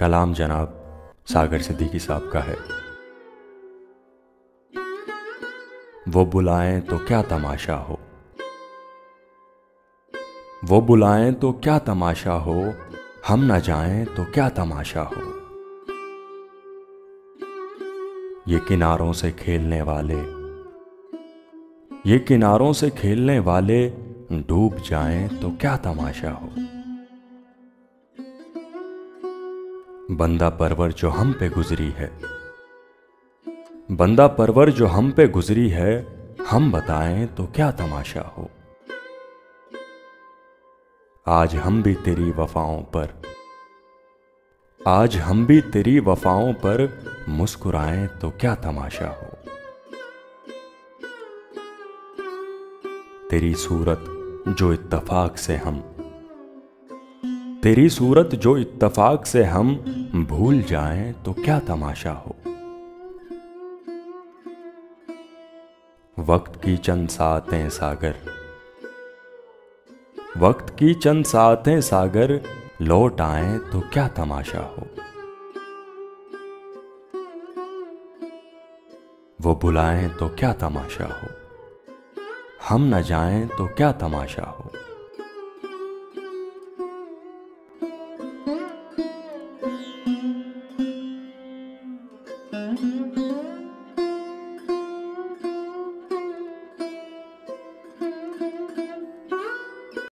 कलाम जनाब सागर सिद्दीकी साहब का है। वो बुलाएं तो क्या तमाशा हो, वो बुलाएं तो क्या तमाशा हो, हम न जाएं तो क्या तमाशा हो। ये किनारों से खेलने वाले, ये किनारों से खेलने वाले डूब जाएं तो क्या तमाशा हो। बंदा परवर जो हम पे गुजरी है, बंदा परवर जो हम पे गुजरी है, हम बताएं तो क्या तमाशा हो। आज हम भी तेरी वफाओं पर, आज हम भी तेरी वफाओं पर मुस्कुराएं तो क्या तमाशा हो। तेरी सूरत जो इत्तफाक से हम, तेरी सूरत जो इत्तफाक से हम भूल जाएं तो क्या तमाशा हो। वक्त की चंद सातें सागर, वक्त की चंद सातें सागर लौट आएं तो क्या तमाशा हो। वो बुलाएं तो क्या तमाशा हो, हम न जाएं तो क्या तमाशा हो।